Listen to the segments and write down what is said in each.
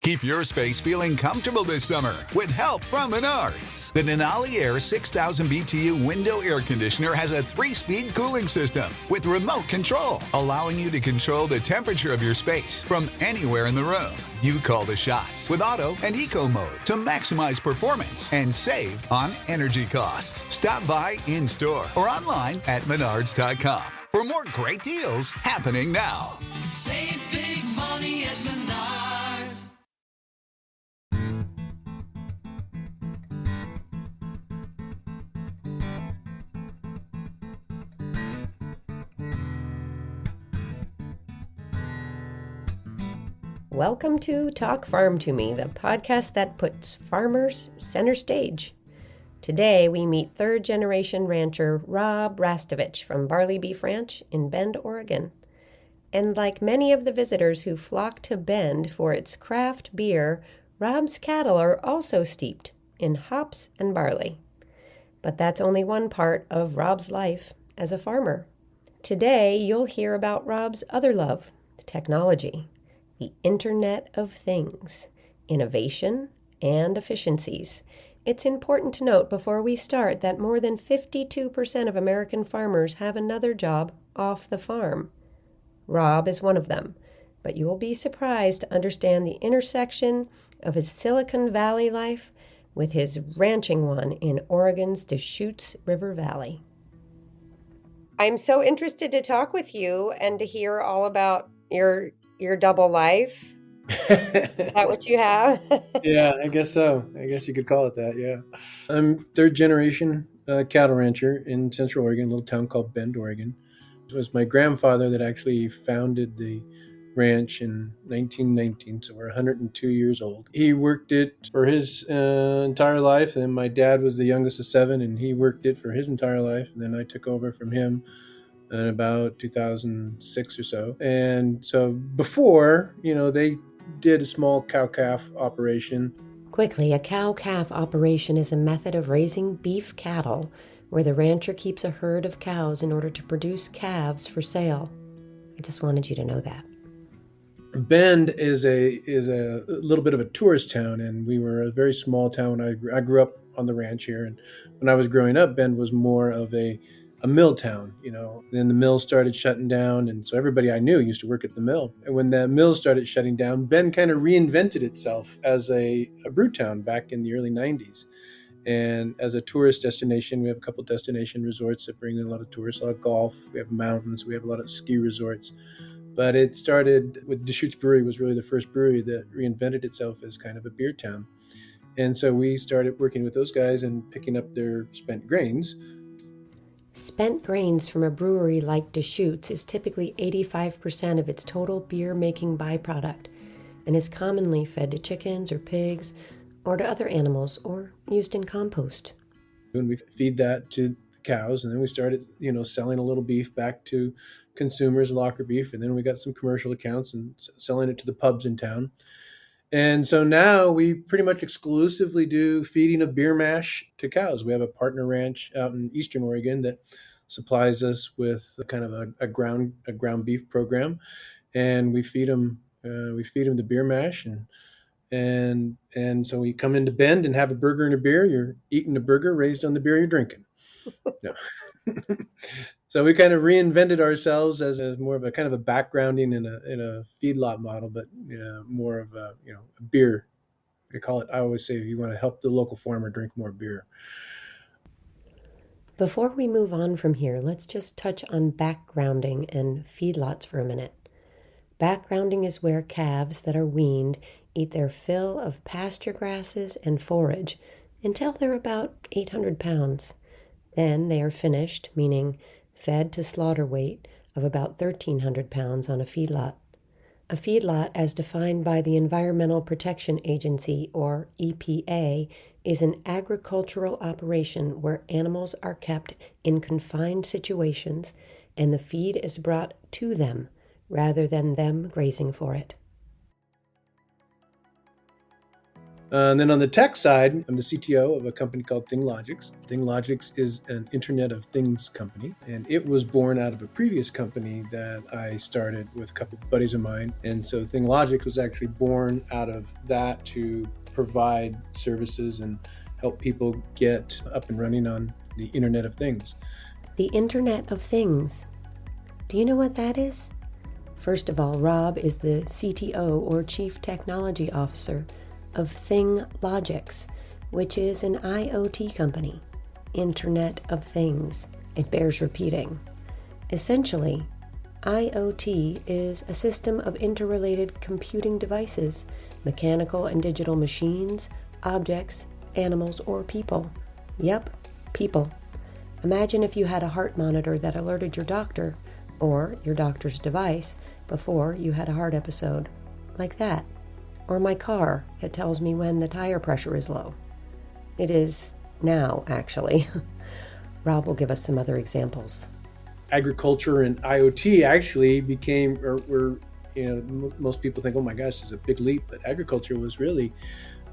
Keep your space feeling comfortable this summer with help from Menards. The Denali Air 6000 BTU window air conditioner has a 3-speed cooling system with remote control, allowing you to control the temperature of your space from anywhere in the room. You call the shots with auto and eco mode to maximize performance and save on energy costs. Stop by in-store or online at menards.com for more great deals happening now. Save big money at Menards. Welcome to Talk Farm to Me, the podcast that puts farmers center stage. Today we meet third-generation rancher Rob Rastovich from Barley Beef Ranch in Bend, Oregon. And like many of the visitors who flock to Bend for its craft beer, Rob's cattle are also steeped in hops and barley. But that's only one part of Rob's life as a farmer. Today you'll hear about Rob's other love, technology. The Internet of Things, innovation, and efficiencies. It's important to note before we start that more than 52% of American farmers have another job off the farm. Rob is one of them, but you will be surprised to understand the intersection of his Silicon Valley life with his ranching one in Oregon's Deschutes River Valley. I'm so interested to talk with you and to hear all about your double life. Is that what you have? Yeah, I guess so. I guess you could call it that, yeah. I'm third generation cattle rancher in Central Oregon, a little town called Bend, Oregon. It was my grandfather that actually founded the ranch in 1919, so we're 102 years old. He worked it for his entire life, and my dad was the youngest of 7, and he worked it for his entire life, and then I took over from him in about 2006 or so. And so before, they did a small cow-calf operation. Quickly, a cow-calf operation is a method of raising beef cattle where the rancher keeps a herd of cows in order to produce calves for sale. I just wanted you to know that. Bend is a little bit of a tourist town, and we were a very small town. I grew up on the ranch here, and when I was growing up, Bend was more of a mill town, Then the mill started shutting down, and so everybody I knew used to work at the mill. And when the mill started shutting down, Bend kind of reinvented itself as a brew town back in the early 90s. And as a tourist destination, we have a couple destination resorts that bring in a lot of tourists, a lot of golf, we have mountains, we have a lot of ski resorts. But it started with Deschutes Brewery was really the first brewery that reinvented itself as kind of a beer town. And so we started working with those guys and picking up their spent grains. Spent grains from a brewery like Deschutes is typically 85% of its total beer-making byproduct and is commonly fed to chickens or pigs or to other animals or used in compost. And we feed that to the cows, and then we started, selling a little beef back to consumers, locker beef, and then we got some commercial accounts and selling it to the pubs in town. And so now we pretty much exclusively do feeding of beer mash to cows. We have a partner ranch out in Eastern Oregon that supplies us with kind of a ground beef program, and we feed them the beer mash, and so we come into Bend and have a burger and a beer. You're eating a burger raised on the beer you're drinking. No. So we kind of reinvented ourselves as more of a kind of a backgrounding in a feedlot model, but more of a beer. I call it. I always say, if you want to help the local farmer drink more beer. Before we move on from here, let's just touch on backgrounding and feedlots for a minute. Backgrounding is where calves that are weaned eat their fill of pasture grasses and forage until they're about 800 pounds. Then they are finished, meaning fed to slaughter weight of about 1,300 pounds on a feedlot. A feedlot, as defined by the Environmental Protection Agency, or EPA, is an agricultural operation where animals are kept in confined situations and the feed is brought to them rather than them grazing for it. And then on the tech side, I'm the CTO of a company called ThingLogix. ThingLogix is an Internet of Things company, and it was born out of a previous company that I started with a couple of buddies of mine. And so ThingLogix was actually born out of that to provide services and help people get up and running on the Internet of Things. The Internet of Things. Do you know what that is? First of all, Rob is the CTO or Chief Technology Officer of ThingLogix, which is an IoT company. Internet of Things. It bears repeating. Essentially, IoT is a system of interrelated computing devices, mechanical and digital machines, objects, animals, or people. Yep, people. Imagine if you had a heart monitor that alerted your doctor, or your doctor's device, before you had a heart episode. Like that. Or my car, it tells me when the tire pressure is low. It is now, actually. Rob will give us some other examples. Agriculture and IoT actually became, most people think, oh my gosh, it's a big leap, but agriculture was really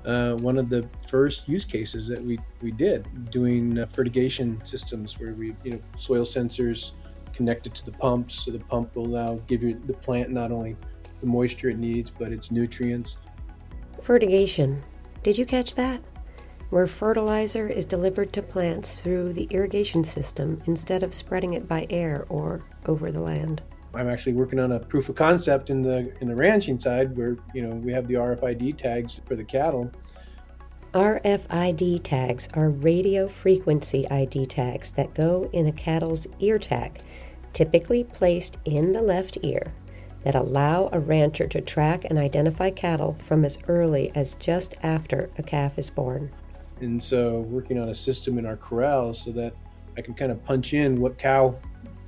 one of the first use cases that we did, doing fertigation systems where we, soil sensors connected to the pumps, so the pump will now give you the plant not only the moisture it needs, but its nutrients. Fertigation. Did you catch that? Where fertilizer is delivered to plants through the irrigation system instead of spreading it by air or over the land. I'm actually working on a proof of concept in the ranching side where, we have the RFID tags for the cattle. RFID tags are radio frequency ID tags that go in a cattle's ear tag, typically placed in the left ear, that allow a rancher to track and identify cattle from as early as just after a calf is born. And so working on a system in our corrals so that I can kind of punch in what cow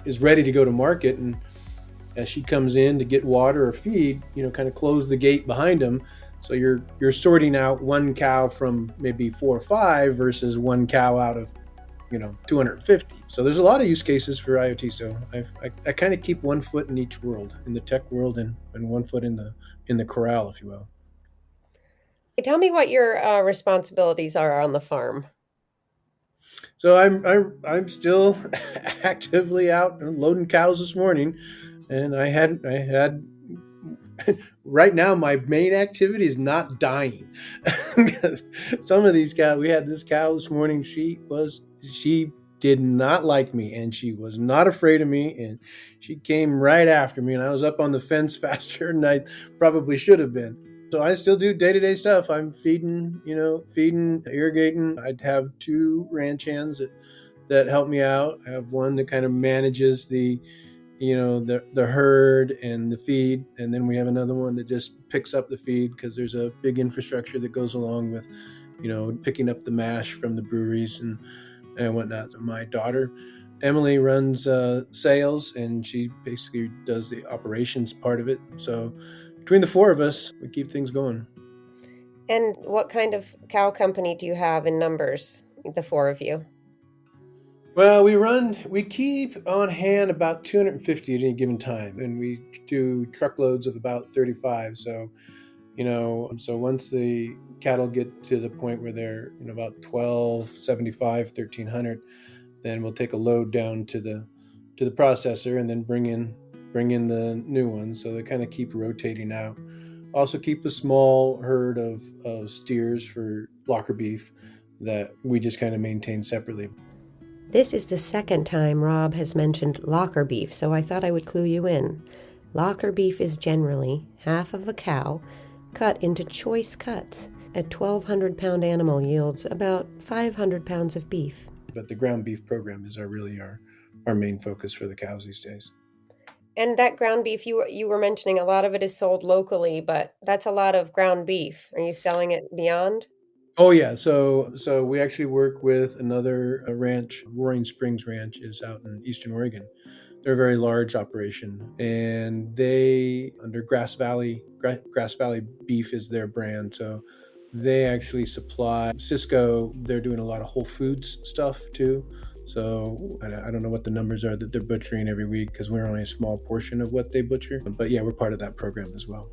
is ready to go to market, and as she comes in to get water or feed, kind of close the gate behind them. So you're sorting out one cow from maybe 4 or 5 versus one cow out of 250. So there's a lot of use cases for IoT. So I kind of keep one foot in each world, in the tech world and one foot in the corral, if you will. Tell me what your responsibilities are on the farm. So I'm still actively out loading cows this morning, and I had right now my main activity is not dying because some of these cows. We had this cow this morning. She did not like me, and she was not afraid of me, and she came right after me, and I was up on the fence faster than I probably should have been. So I still do day-to-day stuff. I'm feeding, irrigating. I'd have 2 ranch hands that help me out. I have one that kind of manages the herd and the feed, and then we have another one that just picks up the feed because there's a big infrastructure that goes along with, picking up the mash from the breweries and whatnot. My daughter, Emily, runs sales, and she basically does the operations part of it. So between the 4 of us, we keep things going. And what kind of cow company do you have in numbers, the 4 of you? Well, we keep on hand about 250 at any given time, and we do truckloads of about 35. So, so once the cattle get to the point where they're, about 1,275, 1,300, then we'll take a load down to the processor and then bring in the new ones. So they kind of keep rotating out. Also keep a small herd of steers for locker beef that we just kind of maintain separately. This is the second time Rob has mentioned locker beef, so I thought I would clue you in. Locker beef is generally half of a cow cut into choice cuts. A 1,200-pound animal yields about 500 pounds of beef. But the ground beef program is our main focus for the cows these days. And that ground beef, you were mentioning, a lot of it is sold locally, but that's a lot of ground beef. Are you selling it beyond? Oh yeah, so we actually work with another ranch. Roaring Springs Ranch is out in Eastern Oregon. They're a very large operation, and they, under Grass Valley Beef is their brand. So they actually supply Cisco. They're doing a lot of Whole Foods stuff too. So I don't know what the numbers are that they're butchering every week because we're only a small portion of what they butcher. But yeah, we're part of that program as well.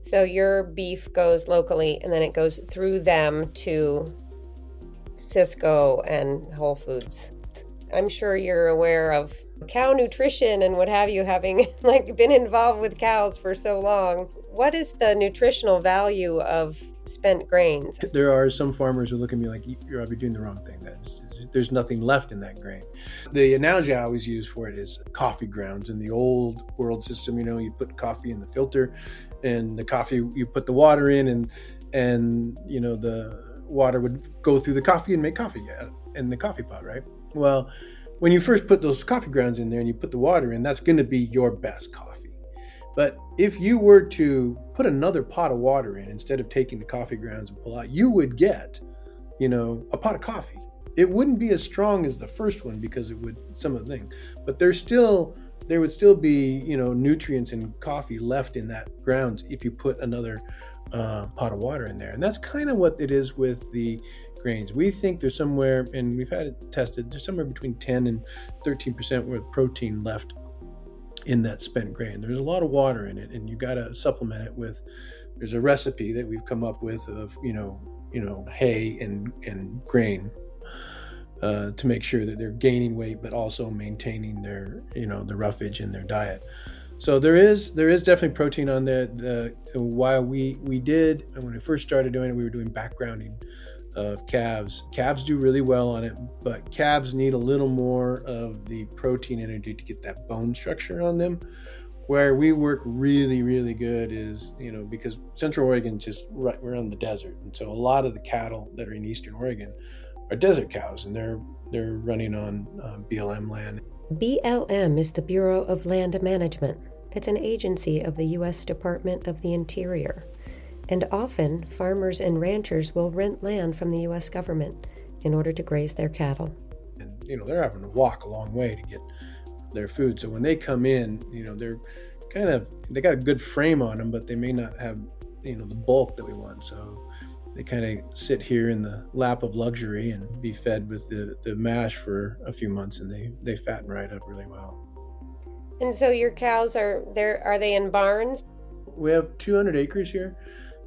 So your beef goes locally and then it goes through them to Cisco and Whole Foods. I'm sure you're aware of cow nutrition and what have you, having like been involved with cows for so long. What is the nutritional value of spent grains? There are some farmers who look at me like, you're doing the wrong thing. There's nothing left in that grain. The analogy I always use for it is coffee grounds. In the old world system, you put coffee in the filter, and the coffee, you put the water in, and the water would go through the coffee and make coffee in the coffee pot, right? Well, when you first put those coffee grounds in there and you put the water in, that's going to be your best coffee. But if you were to put another pot of water in instead of taking the coffee grounds and pull out, you would get, a pot of coffee. It wouldn't be as strong as the first one because it would some of the thing, but there would still be, nutrients in coffee left in that grounds if you put another pot of water in there. And that's kind of what it is with the grains. We think there's somewhere, and we've had it tested, there's somewhere between 10 and 13% with protein left in that spent grain. There's a lot of water in it, and you got to supplement it with, there's a recipe that we've come up with of, hay and grain to make sure that they're gaining weight, but also maintaining their, the roughage in their diet. So there is definitely protein on there. While we did, when we first started doing it, we were doing backgrounding of calves. Calves do really well on it, but calves need a little more of the protein energy to get that bone structure on them. Where we work really, really good is, because Central Oregon just we're on the desert, and so a lot of the cattle that are in Eastern Oregon are desert cows, and they're running on BLM land. BLM is the Bureau of Land Management. It's an agency of the U.S. Department of the Interior. And often, farmers and ranchers will rent land from the U.S. government in order to graze their cattle. And, they're having to walk a long way to get their food. So when they come in, they got a good frame on them, but they may not have, the bulk that we want. So they kind of sit here in the lap of luxury and be fed with the mash for a few months, and they fatten right up really well. And so your cows are they in barns? We have 200 acres here.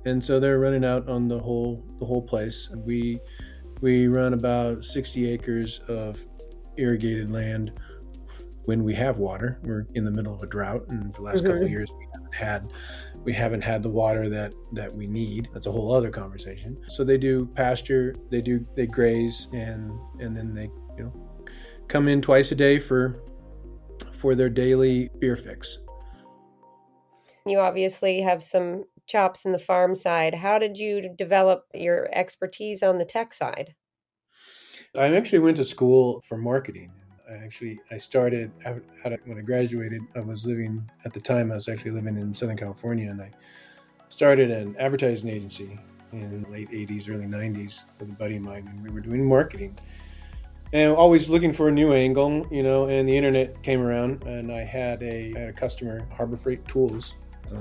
And so they're running out on the whole place. We run about 60 acres of irrigated land when we have water. We're in the middle of a drought, and for the last couple of years we haven't had the water that we need. That's a whole other conversation. So they do pasture, they graze, and then they come in twice a day for their daily beer fix. You obviously have some chops in the farm side. How did you develop your expertise on the tech side? I actually went to school for marketing. I started when I graduated. I was living in Southern California, and I started an advertising agency in the late 80s, early 90s with a buddy of mine, and we were doing marketing. And always looking for a new angle, and the internet came around, and I had a customer, Harbor Freight Tools.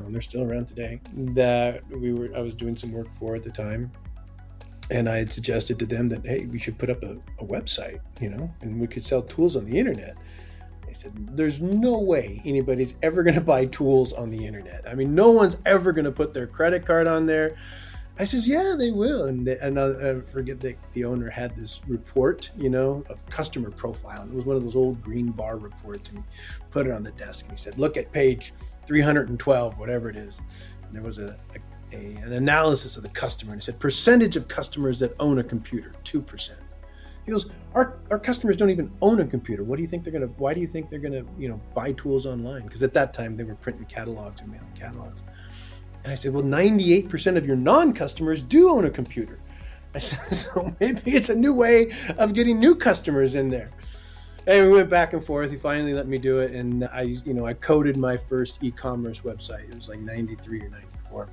They're still around today, that I was doing some work for at the time. And I had suggested to them that, hey, we should put up a website, and we could sell tools on the internet. They said, there's no way anybody's ever going to buy tools on the internet. I mean, no one's ever going to put their credit card on there. I says, yeah, they will. And I forget that the owner had this report, of customer profile. And it was one of those old green bar reports, and he put it on the desk, and he said, look at page 312, whatever it is. And there was an analysis of the customer, and it said percentage of customers that own a computer, 2%. He goes, our customers don't even own a computer. Why do you think they're gonna buy tools online? Because at that time they were printing catalogs and mailing catalogs. And I said, well, 98% of your non-customers do own a computer. I said, so maybe it's a new way of getting new customers in there. And we went back and forth. He finally let me do it, and I coded my first e-commerce website. It was like 93 or 94,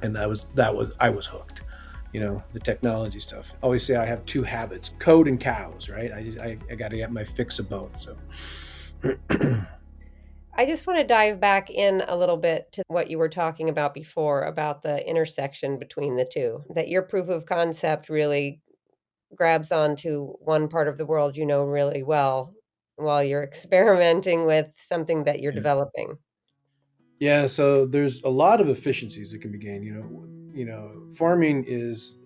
and I was hooked. The technology stuff. I always say I have two habits: code and cows. Right? I got to get my fix of both. So. I just want to dive back in a little bit to what you were talking about before about the intersection between the two. That your proof of concept really grabs onto one part of the world really well while you're experimenting with something that you're developing. Yeah, so there's a lot of efficiencies that can be gained. Farming is,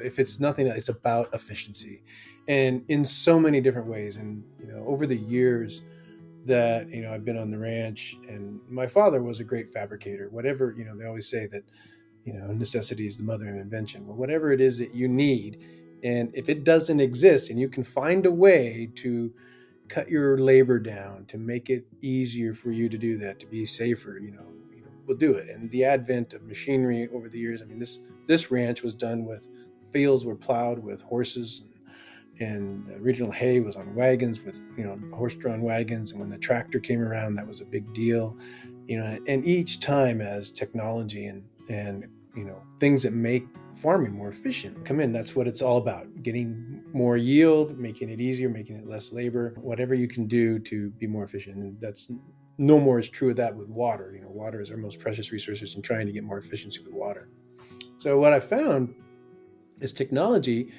if it's nothing, it's about efficiency, and in so many different ways. And over the years that I've been on the ranch, and my father was a great fabricator. Whatever they always say that necessity is the mother of invention. Well, whatever it is that you need, and if it doesn't exist, and you can find a way to cut your labor down to make it easier for you to do that, to be safer, we'll do it. And the advent of machinery over the years, I mean, this ranch was done with, fields were plowed with horses, and the original hay was on wagons with horse-drawn wagons. And when the tractor came around, that was a big deal. And each time as technology and things that make farming more efficient come in, that's what it's all about: getting more yield, making it easier, making it less labor, whatever you can do to be more efficient. And that's no more is true of that with water. Water is our most precious resources, and trying to get more efficiency with water. So what I found is technology,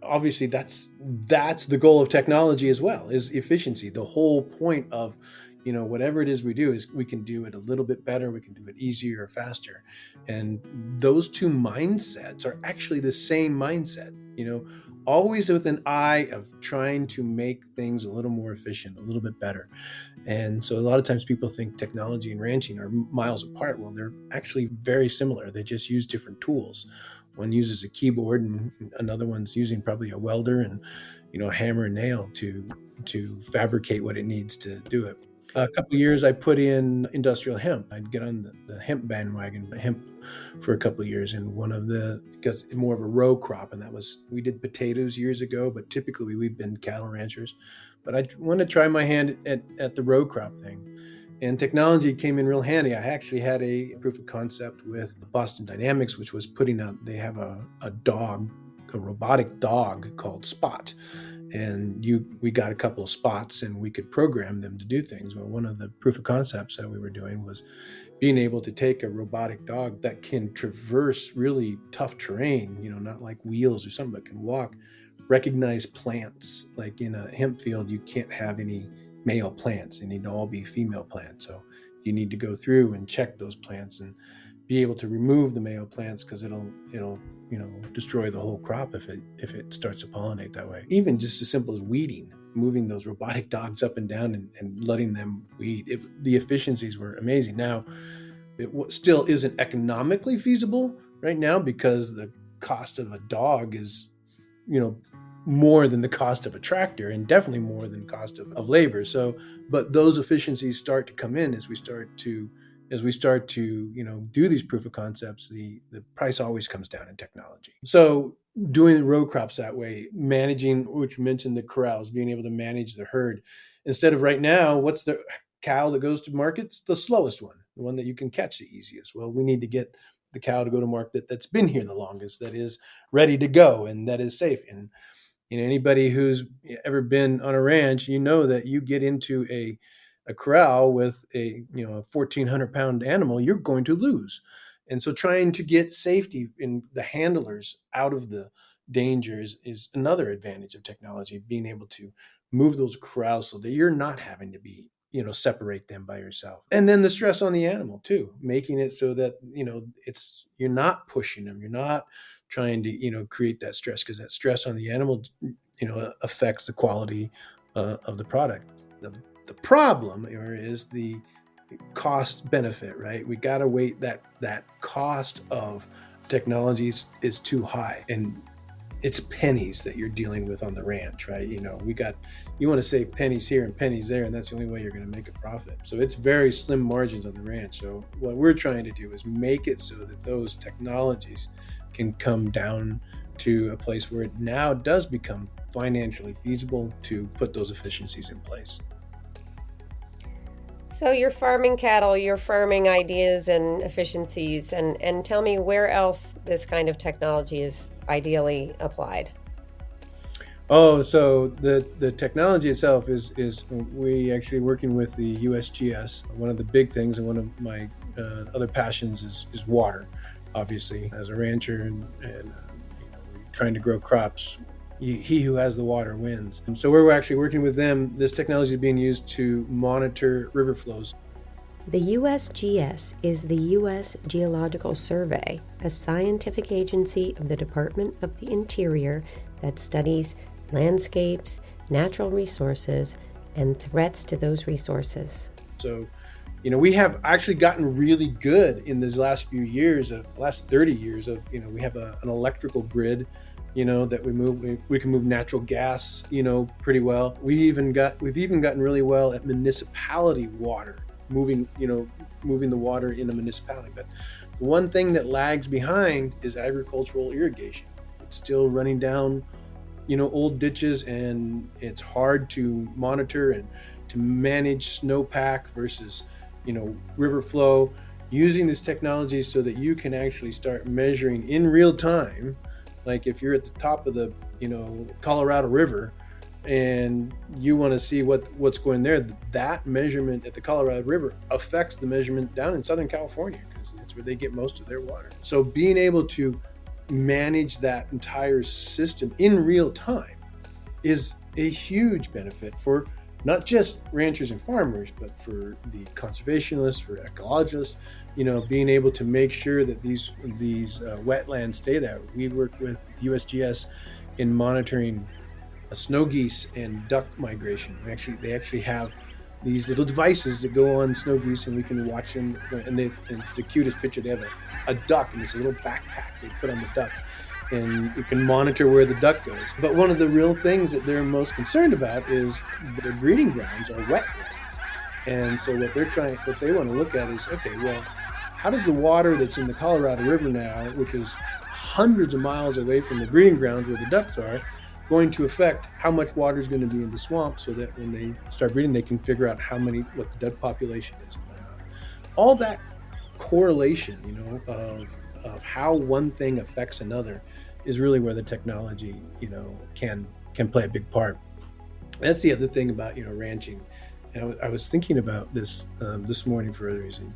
obviously that's the goal of technology as well, is efficiency. The whole point of whatever it is we do is we can do it a little bit better, we can do it easier or faster. And those two mindsets are actually the same mindset, always with an eye of trying to make things a little more efficient, a little bit better. And so a lot of times people think technology and ranching are miles apart. Well, they're actually very similar. They just use different tools. One uses a keyboard, and another one's using probably a welder and a hammer and nail to fabricate what it needs to do it. A couple of years I put in industrial hemp. I'd get on the hemp bandwagon, hemp for a couple of years, and because it's more of a row crop, and we did potatoes years ago, but typically we've been cattle ranchers. But I wanted to try my hand at the row crop thing. And technology came in real handy. I actually had a proof of concept with Boston Dynamics, which was they have a robotic dog called Spot. And we got a couple of spots, and we could program them to do things. Well, one of the proof of concepts that we were doing was being able to take a robotic dog that can traverse really tough terrain, not like wheels or something, but can walk, recognize plants. Like in a hemp field, you can't have any male plants. They need to all be female plants. So you need to go through and check those plants and be able to remove the male plants, because it'll destroy the whole crop if it starts to pollinate that way. Even just as simple as weeding, moving those robotic dogs up and down and letting them weed. The efficiencies were amazing. Now, it still isn't economically feasible right now, because the cost of a dog is, more than the cost of a tractor, and definitely more than cost of labor. So, but those efficiencies start to come in as we start to do these proof of concepts. The price always comes down in technology. So doing row crops that way, managing, which you mentioned, the corrals, being able to manage the herd, instead of right now, what's the cow that goes to market? It's the slowest one, the one that you can catch the easiest. Well, we need to get the cow to go to market that's been here the longest, that is ready to go, and that is safe. And anybody who's ever been on a ranch, that you get into a corral with a 1,400-pound animal, you're going to lose. And so trying to get safety in the handlers out of the dangers is another advantage of technology, being able to move those corrals so that you're not having to be separate them by yourself. And then the stress on the animal too, making it so that you're not pushing them, you're not trying to create that stress, because that stress on the animal affects the quality of the product. The problem is the cost benefit, right? We got to wait. That cost of technologies is too high, and it's pennies that you're dealing with on the ranch, right? You want to save pennies here and pennies there, and that's the only way you're going to make a profit. So it's very slim margins on the ranch. So what we're trying to do is make it so that those technologies can come down to a place where it now does become financially feasible to put those efficiencies in place. So you're farming cattle, you're farming ideas and efficiencies, and tell me where else this kind of technology is ideally applied. Oh, so the technology itself is we actually working with the USGS. One of the big things, and one of my other passions is water. Obviously, as a rancher and trying to grow crops, he who has the water wins. And so we're actually working with them. This technology is being used to monitor river flows. The USGS is the U.S. Geological Survey, a scientific agency of the Department of the Interior that studies landscapes, natural resources, and threats to those resources. So, we have actually gotten really good in these last few years, last 30 years of, we have an electrical grid, that we can move natural gas, pretty well. We've even gotten really well at municipality water, moving the water in a municipality. But the one thing that lags behind is agricultural irrigation. It's still running down, old ditches, and it's hard to monitor and to manage snowpack versus, river flow, using this technology so that you can actually start measuring in real time. Like if you're at the top of the, Colorado River and you want to see what's going there, that measurement at the Colorado River affects the measurement down in Southern California, because that's where they get most of their water. So being able to manage that entire system in real time is a huge benefit for not just ranchers and farmers, but for the conservationists, for ecologists, being able to make sure that these wetlands stay there. We work with USGS in monitoring snow geese and duck migration. They actually have these little devices that go on snow geese, and we can watch them. And it's the cutest picture. They have a duck, and it's a little backpack they put on the duck, and you can monitor where the duck goes. But one of the real things that they're most concerned about is their breeding grounds are wetlands. And so what they want to look at is, okay, well, how does the water that's in the Colorado River now, which is hundreds of miles away from the breeding grounds where the ducks are, going to affect how much water is going to be in the swamp, so that when they start breeding, they can figure out what the duck population is. All that correlation, of how one thing affects another is really where the technology, can play a big part. That's the other thing about, ranching. And I was thinking about this this morning for a reason.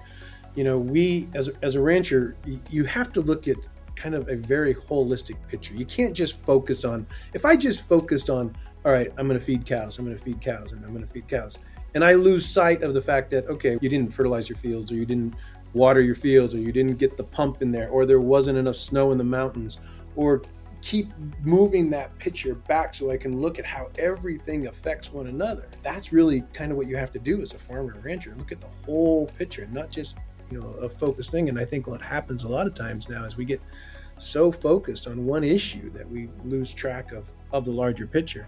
We, as a rancher, you have to look at kind of a very holistic picture. You can't just focus on, if I just focused on, all right, I'm going to feed cows, and I'm going to feed cows. And I lose sight of the fact that, okay, you didn't fertilize your fields, or you didn't water your fields, or you didn't get the pump in there, or there wasn't enough snow in the mountains, or keep moving that picture back so I can look at how everything affects one another. That's really kind of what you have to do as a farmer and rancher. Look at the whole picture, not just, a focused thing. And I think what happens a lot of times now is we get so focused on one issue that we lose track of the larger picture.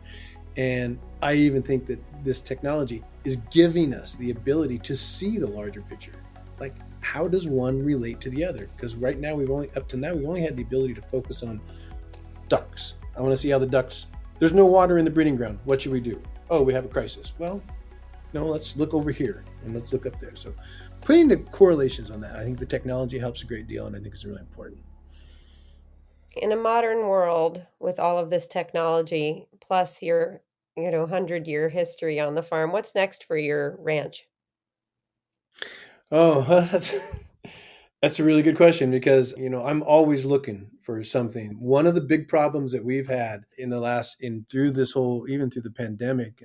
And I even think that this technology is giving us the ability to see the larger picture. Like, how does one relate to the other? Because right now, we've only had the ability to focus on ducks. I want to see how the ducks, there's no water in the breeding ground. What should we do? Oh, we have a crisis. Well, no, let's look over here and let's look up there. So putting the correlations on that, I think the technology helps a great deal, and I think it's really important. In a modern world with all of this technology, plus your 100-year history on the farm, what's next for your ranch? Oh, that's a really good question, because I'm always looking for something. One of the big problems that we've had through the pandemic,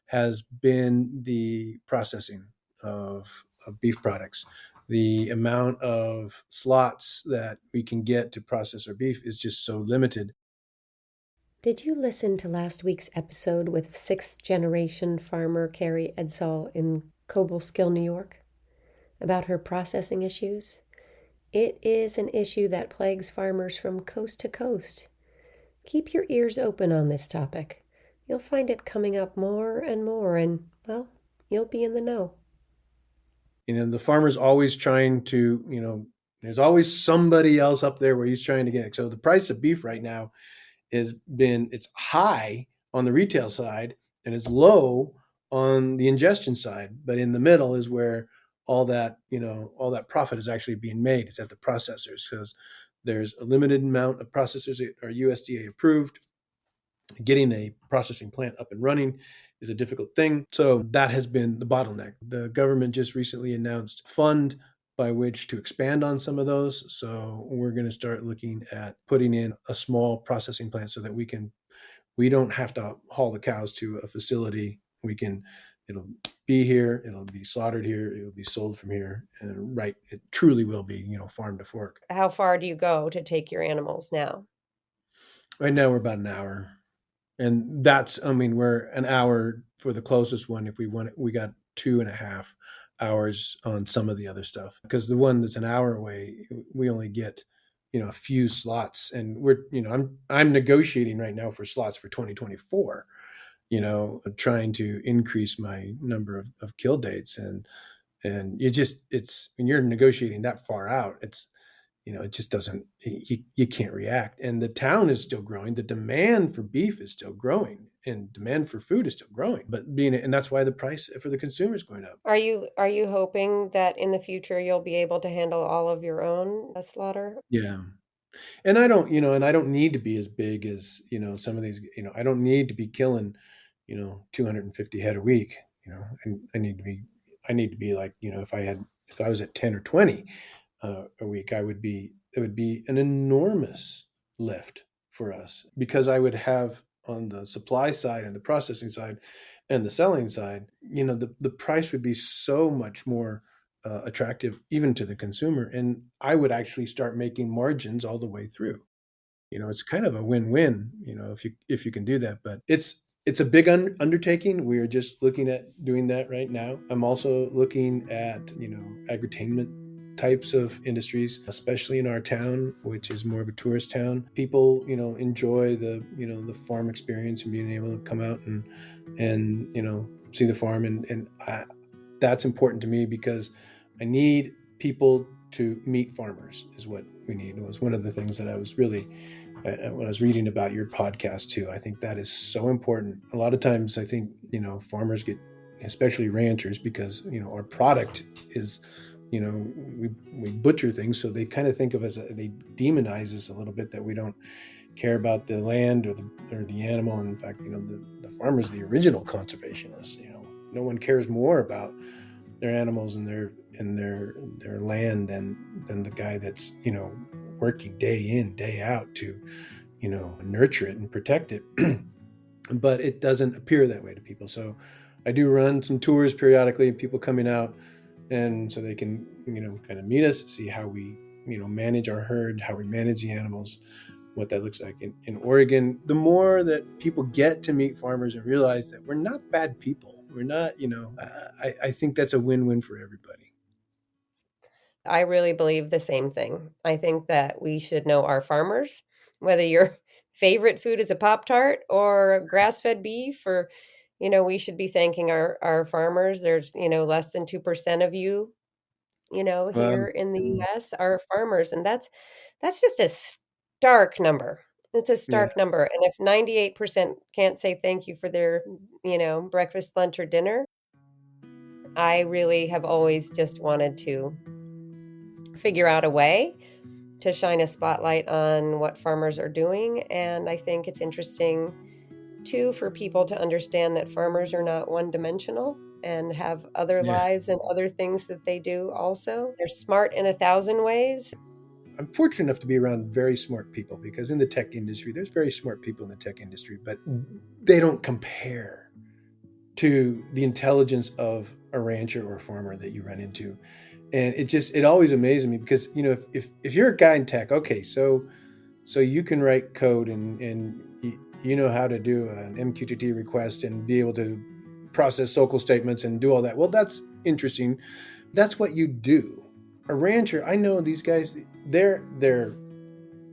has been the processing of beef products. The amount of slots that we can get to process our beef is just so limited. Did you listen to last week's episode with sixth-generation farmer Carrie Edsall in Cobleskill, New York, about her processing issues? It is an issue that plagues farmers from coast to coast. Keep your ears open on this topic. You'll find it coming up more and more, and, well, you'll be in the know. The farmer's always trying to, there's always somebody else up there where he's trying to get it. So the price of beef right now it's high on the retail side, and it's low on the ingestion side. But in the middle is where all that profit is actually being made. It's at the processors, because there's a limited amount of processors that are USDA approved. Getting a processing plant up and running is a difficult thing. So that has been the bottleneck. The government just recently announced a fund by which to expand on some of those. So we're going to start looking at putting in a small processing plant so that we don't have to haul the cows to a facility. We can, it'll be here, it'll be slaughtered here, it will be sold from here, and right, it truly will be, farm to fork. How far do you go to take your animals now? Right now we're about an hour, and we're an hour for the closest one. If we want it, we got 2.5 hours on some of the other stuff, because the one that's an hour away, we only get a few slots, and I'm negotiating right now for slots for 2024, trying to increase my number of kill dates, and it's when you're negotiating that far out, it just doesn't, you can't react. And the town is still growing. The demand for beef is still growing, and demand for food is still growing. And that's why the price for the consumer is going up. Are you hoping that in the future you'll be able to handle all of your own slaughter? Yeah. And I don't need to be as big as, some of these, I don't need to be killing, 250 head a week. I need to be like, if I was at 10 or 20 a week, it would be an enormous lift for us, because I would have, on the supply side and the processing side and the selling side, the price would be so much more attractive even to the consumer, and I would actually start making margins all the way through. It's kind of a win-win, if you can do that. But it's a big undertaking. We are just looking at doing that right now. I'm also looking at agritainment types of industries, especially in our town, which is more of a tourist town. People enjoy the farm experience and being able to come out and see the farm, and that's important to me, because I need people to meet farmers is what we need. It was one of the things that I was really, when I was reading about your podcast too, I think that is so important. A lot of times I think, farmers get, especially ranchers, because, our product is, we butcher things. So they kind of think of they demonize us a little bit, that we don't care about the land or the animal. And in fact, the farmer's the original conservationist. No one cares more about their animals and their land than the guy that's working day in, day out to nurture it and protect it. But it doesn't appear that way to people. So I do run some tours periodically, people coming out, and so they can kind of meet us, see how we manage our herd, how we manage the animals, what that looks like. In Oregon, the more that people get to meet farmers and realize that we're not bad people, we're not, I think that's a win-win for everybody. I really believe the same thing. I think that we should know our farmers, whether your favorite food is a Pop-Tart or grass-fed beef, or, we should be thanking our farmers. There's, less than 2% of you, here in the US are farmers. And that's just a stark number. It's a stark number. And if 98% can't say thank you for their, breakfast, lunch, or dinner, I really have always just wanted to figure out a way to shine a spotlight on what farmers are doing. And I think it's interesting, too, for people to understand that farmers are not one-dimensional and have other lives and other things that they do also. They're smart in 1,000 ways. I'm fortunate enough to be around very smart people, because in the tech industry, there's very smart people in the tech industry, but they don't compare to the intelligence of a rancher or a farmer that you run into. And it always amazes me, because, if you're a guy in tech, okay, so you can write code and you know how to do an MQTT request and be able to process SOQL statements and do all that. Well, that's interesting. That's what you do. A rancher, I know these guys, they're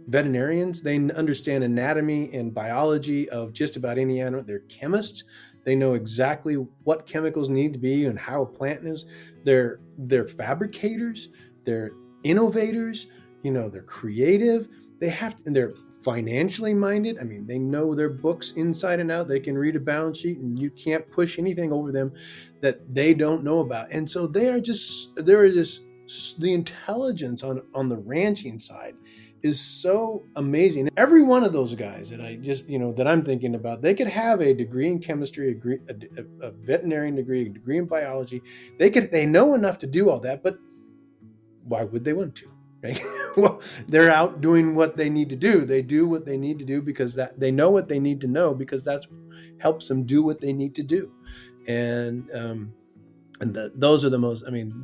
veterinarians. They understand anatomy and biology of just about any animal. They're chemists. They know exactly what chemicals need to be and how a plant is. They're fabricators. They're innovators. They're creative. And they're financially minded. I mean, they know their books inside and out. They can read a balance sheet, and you can't push anything over them that they don't know about. And so there are just the intelligence on the ranching side is so amazing. Every one of those guys that that I'm thinking about, they could have a degree in chemistry, a veterinarian degree, a degree in biology. They know enough to do all that, but why would they want to? Right? Well, they're out doing what they need to do. They do what they need to do because that they know what they need to know, because that's helps them do what they need to do. Those are the most, I mean,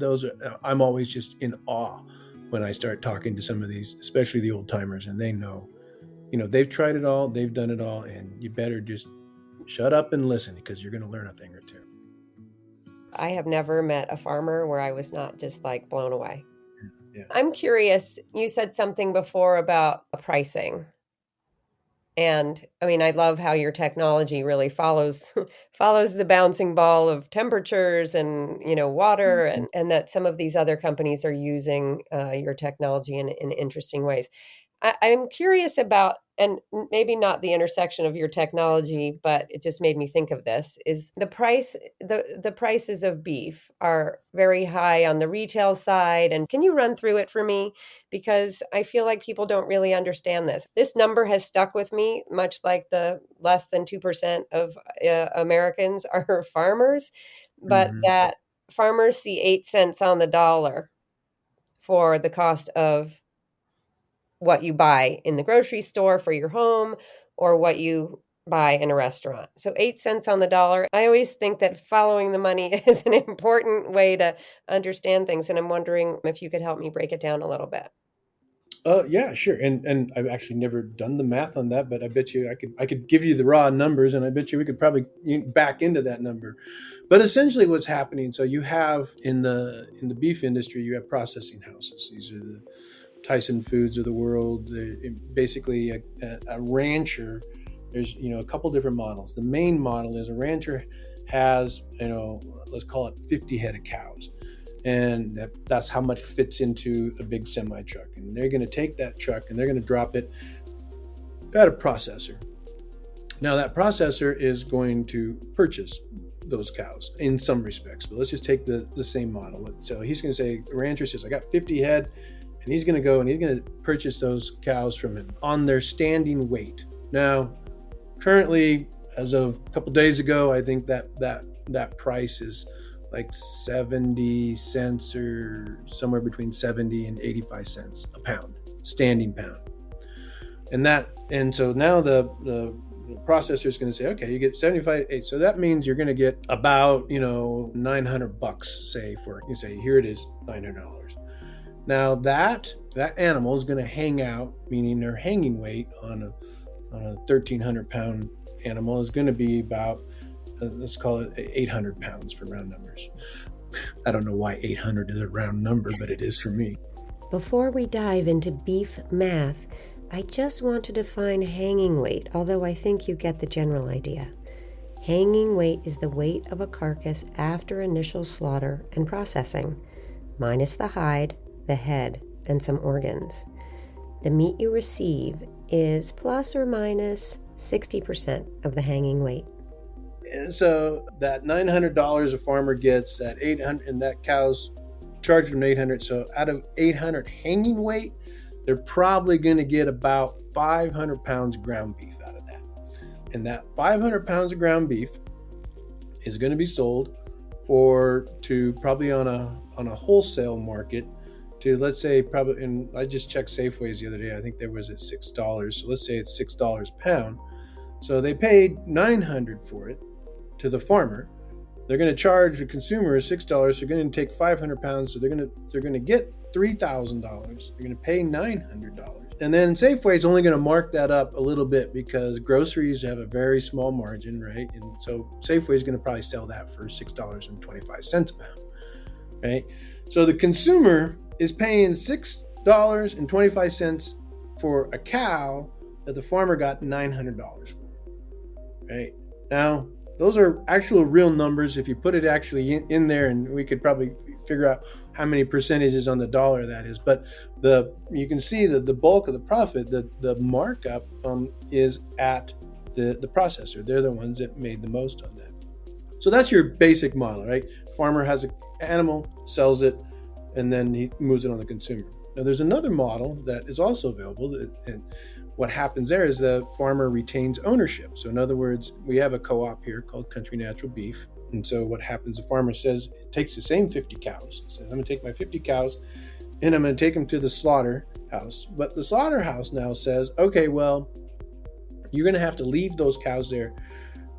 I'm always just in awe when I start talking to some of these, especially the old timers, and they know, they've tried it all, they've done it all, and you better just shut up and listen, because you're going to learn a thing or two. I have never met a farmer where I was not just like blown away. Yeah. I'm curious, you said something before about pricing. And I mean, I love how your technology really follows the bouncing ball of temperatures and, water, and that some of these other companies are using your technology in interesting ways. I'm curious about, and maybe not the intersection of your technology, but it just made me think of this, is the prices of beef are very high on the retail side. And can you run through it for me? Because I feel like people don't really understand this. This number has stuck with me, much like the less than 2% of Americans are farmers, but that farmers see 8 cents on the dollar for the cost of what you buy in the grocery store for your home or what you buy in a restaurant. So 8 cents on the dollar. I always think that following the money is an important way to understand things. And I'm wondering if you could help me break it down a little bit. Yeah, sure. And I've actually never done the math on that, but I bet you I could give you the raw numbers, and I bet you we could probably back into that number. But essentially what's happening, so you have in the beef industry, you have processing houses. These are the Tyson Foods of the world. Basically a rancher, there's a couple different models. The main model is a rancher has let's call it 50 head of cows, and that's how much fits into a big semi truck. And they're going to take that truck and they're going to drop it at a processor. Now that processor is going to purchase those cows in some respects, but let's just take the same model. So he's going to say, the rancher says, I got 50 head. And he's going to go and he's going to purchase those cows from him on their standing weight. Now, currently, as of a couple days ago, I think that price is like 70 cents or somewhere between 70 and 85 cents a pound, standing pound. And so now the processor is going to say, okay, you get 75, so that means you're going to get about $900, say, here it is, $900. Now that animal is going to hang out, meaning their hanging weight on a 1,300 pound animal is going to be about, let's call it 800 pounds for round numbers. I don't know why 800 is a round number, but it is for me. Before we dive into beef math, I just want to define hanging weight, although I think you get the general idea. Hanging weight is the weight of a carcass after initial slaughter and processing, minus the hide, the head, and some organs. The meat you receive is plus or minus 60% of the hanging weight. And so that $900 a farmer gets, that 800, and that cow's charged them $800. So out of 800 hanging weight, they're probably going to get about 500 pounds of ground beef out of that. And that 500 pounds of ground beef is going to be sold to probably on a wholesale market to, let's say, probably, and I just checked Safeways the other day, I think there was at $6. So let's say it's $6 a pound. So they paid $900 for it to the farmer. They're going to charge the consumer $6. So they're going to take 500 pounds. So they're going to get $3,000. They're going to pay $900. And then Safeway is only going to mark that up a little bit because groceries have a very small margin, right? And so Safeway is going to probably sell that for $6.25 a pound, right? So the consumer is paying $6.25 for a cow that the farmer got $900 for, right? Now, those are actual real numbers. If you put it actually in there, and we could probably figure out how many percentages on the dollar that is. But you can see that the bulk of the profit, the markup is at the processor. They're the ones that made the most on that. So that's your basic model, right? Farmer has an animal, sells it, and then he moves it on the consumer. Now there's another model that is also available, and what happens there is the farmer retains ownership. So in other words, we have a co-op here called Country Natural Beef. And so what happens, the farmer says, it takes the same 50 cows. He says, I'm going to take my 50 cows and I'm going to take them to the slaughterhouse. But the slaughterhouse now says, okay, well, you're going to have to leave those cows there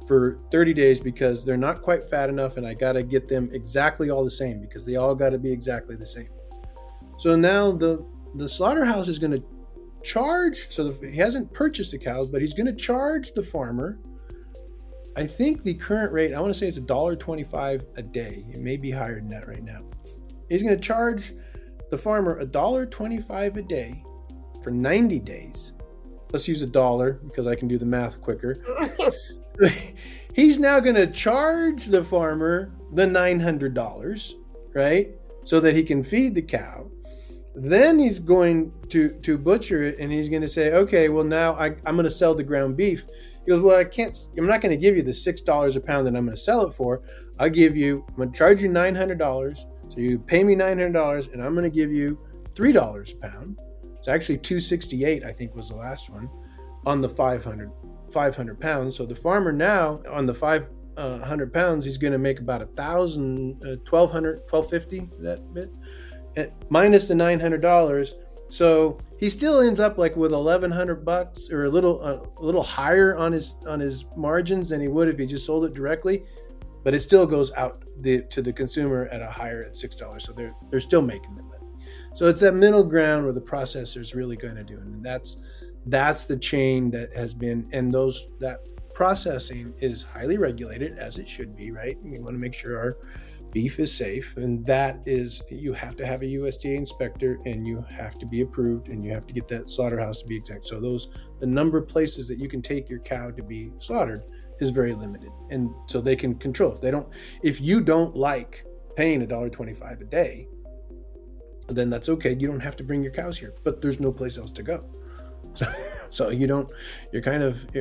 for 30 days because they're not quite fat enough, and I got to get them exactly all the same because they all got to be exactly the same. So now the slaughterhouse is going to charge, so he hasn't purchased the cows, but he's going to charge the farmer, I think the current rate, I want to say it's $1.25 a day. It may be higher than that right now. He's going to charge the farmer $1.25 a day for 90 days. Let's use $1 because I can do the math quicker. He's now going to charge the farmer the $900, right? So that he can feed the cow. Then he's going to butcher it, and he's going to say, okay, well, now I'm going to sell the ground beef. He goes, well, I'm not going to give you the $6 a pound that I'm going to sell it for. I'm going to charge you $900. So you pay me $900, and I'm going to give you $3 a pound. It's actually $268, I think was the last one, on the 500 pounds. So the farmer now on the 500 pounds, he's going to make about $1,250, that bit, minus the $900. So he still ends up like with $1,100 or a little higher on his margins than he would if he just sold it directly, but it still goes out to the consumer at a higher at $6. So they're still making the money. So it's that middle ground where the processor is really going to do it, and that's the chain that has been, and that processing is highly regulated, as it should be, right? We want to make sure our beef is safe, and that is, you have to have a USDA inspector, and you have to be approved, and you have to get that slaughterhouse to be exact. So the number of places that you can take your cow to be slaughtered is very limited, and so they can control. If you don't like paying $1.25 a day, then that's okay. You don't have to bring your cows here, but there's no place else to go. So you're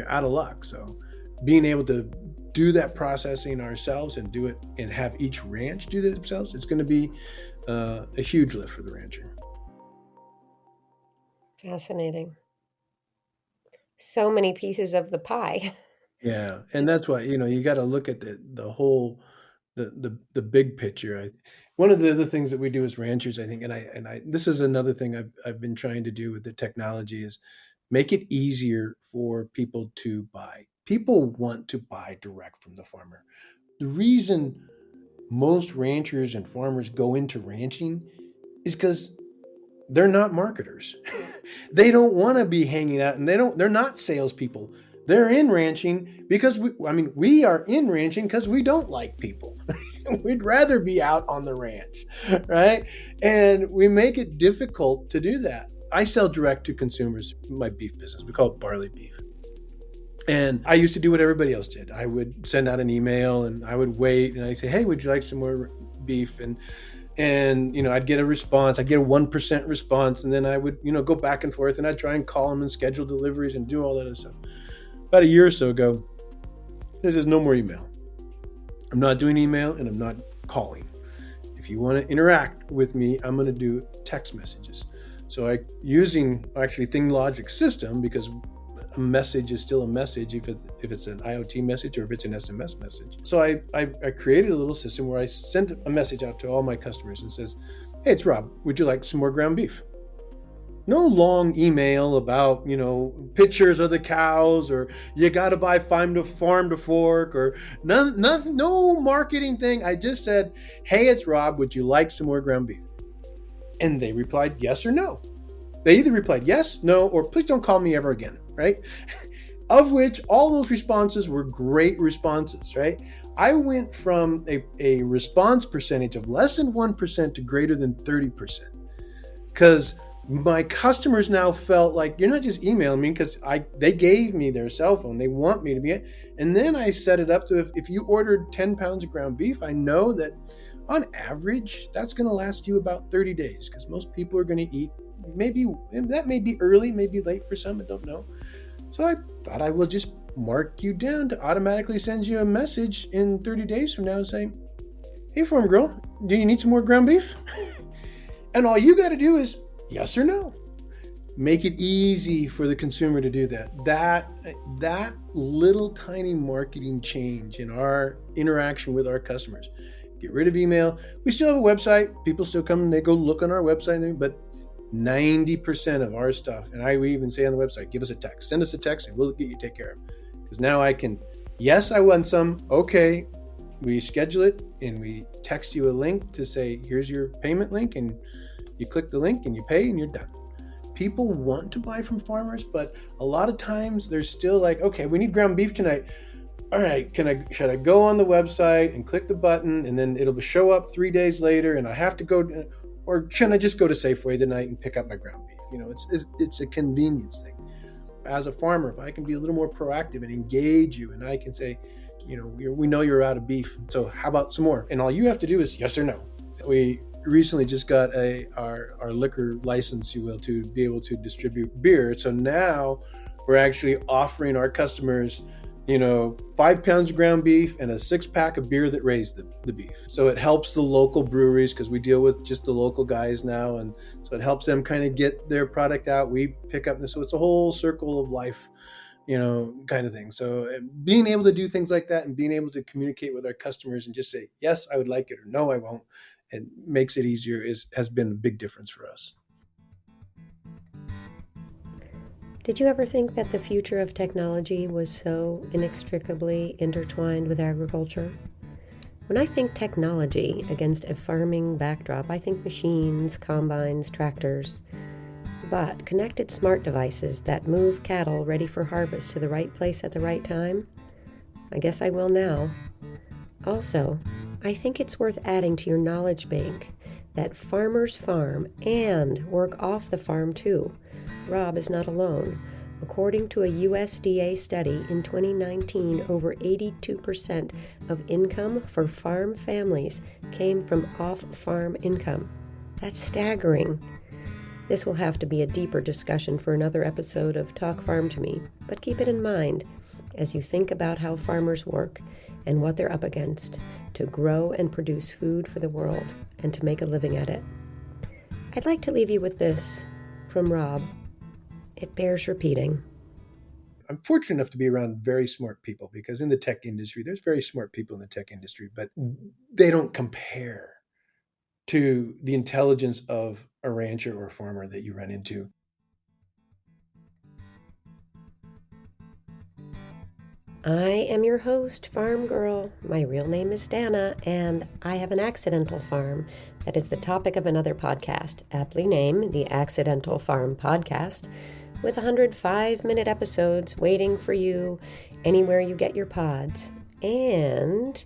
out of luck. So being able to do that processing ourselves and do it and have each ranch do that themselves, it's going to be a huge lift for the rancher. Fascinating. So many pieces of the pie. Yeah. And that's why, you got to look at the whole, the big picture. One of the other things that we do as ranchers, I think, and I this is another thing I've been trying to do with the technology, is make it easier for people to buy. People want to buy direct from the farmer. The reason most ranchers and farmers go into ranching is because they're not marketers. They don't want to be hanging out, and they're not salespeople. They're in ranching because we are in ranching because we don't like people. We'd rather be out on the ranch, right? And we make it difficult to do that. I sell direct to consumers, my beef business. We call it Barley Beef. And I used to do what everybody else did. I would send out an email, and I would wait, and I'd say, hey, would you like some more beef? And I'd get a response. I'd get a 1% response, and then I would, go back and forth, and I'd try and call them and schedule deliveries and do all that other stuff. About a year or so ago, this is no more email. I'm not doing email, and I'm not calling. If you want to interact with me, I'm going to do text messages. So using ThingLogic's system, because a message is still a message if it's an IoT message or if it's an SMS message. So I created a little system where I sent a message out to all my customers and says, hey, it's Rob. Would you like some more ground beef? No long email about, pictures of the cows, or you got to buy farm to fork, or no marketing thing. I just said, hey, it's Rob. Would you like some more ground beef? And they replied yes or no. They either replied yes, no, or please don't call me ever again, right? Of which all those responses were great responses, right? I went from a response percentage of less than 1% to greater than 30%. Because my customers now felt like, you're not just emailing me, because they gave me their cell phone. They want me to be it. And then I set it up to, if you ordered 10 pounds of ground beef, I know that on average, that's going to last you about 30 days, because most people are going to eat, that may be early, maybe late for some, I don't know. So I thought I will just mark you down to automatically send you a message in 30 days from now and say, hey, farm girl, do you need some more ground beef? And all you got to do is yes or no. Make it easy for the consumer to do that. That little tiny marketing change in our interaction with our customers. Get rid of email. We still have a website. People still come and they go look on our website, but 90% of our stuff, and we even say on the website, give us a text. Send us a text and we'll get you taken care of. Because now I can Yes, I want some. Okay, we schedule it and we text you a link to say, here's your payment link, and you click the link and you pay and you're done. People want to buy from farmers, but a lot of times they're still like, okay, we need ground beef tonight. All right, should I go on the website and click the button and then it'll show up 3 days later and I have to go, or should I just go to Safeway tonight and pick up my ground beef? It's a convenience thing. As a farmer, if I can be a little more proactive and engage you, and I can say, we know you're out of beef, so how about some more? And all you have to do is yes or no. We recently just got our liquor license, you will, to be able to distribute beer. So now we're actually offering our customers 5 pounds of ground beef and a 6-pack of beer that raised the beef. So it helps the local breweries, because we deal with just the local guys now. And so it helps them kind of get their product out. We pick up. So it's a whole circle of life, kind of thing. So being able to do things like that and being able to communicate with our customers and just say, yes, I would like it, or no, I won't, and makes it easier has been a big difference for us. Did you ever think that the future of technology was so inextricably intertwined with agriculture? When I think technology against a farming backdrop, I think machines, combines, tractors. But connected smart devices that move cattle ready for harvest to the right place at the right time? I guess I will now. Also, I think it's worth adding to your knowledge bank that farmers farm and work off the farm too. Rob is not alone. According to a USDA study in 2019, over 82% of income for farm families came from off-farm income. That's staggering. This will have to be a deeper discussion for another episode of Talk Farm to Me, but keep it in mind as you think about how farmers work and what they're up against to grow and produce food for the world and to make a living at it. I'd like to leave you with this from Rob. It bears repeating. I'm fortunate enough to be around very smart people, because in the tech industry, there's very smart people in the tech industry, but they don't compare to the intelligence of a rancher or a farmer that you run into. I am your host, Farm Girl. My real name is Dana, and I have an accidental farm that is the topic of another podcast, aptly named the Accidental Farm Podcast, with 105-minute episodes waiting for you anywhere you get your pods. And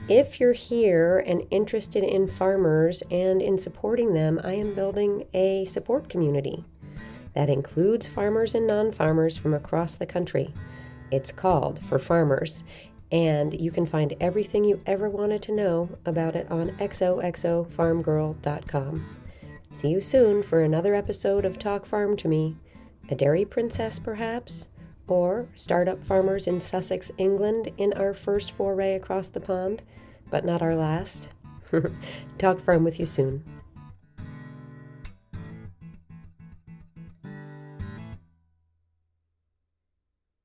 if you're here and interested in farmers and in supporting them, I am building a support community that includes farmers and non-farmers from across the country. It's called For Farmers, and you can find everything you ever wanted to know about it on xoxofarmgirl.com. See you soon for another episode of Talk Farm to Me. A dairy princess, perhaps? Or startup farmers in Sussex, England, in our first foray across the pond, but not our last? Talk Farm with you soon.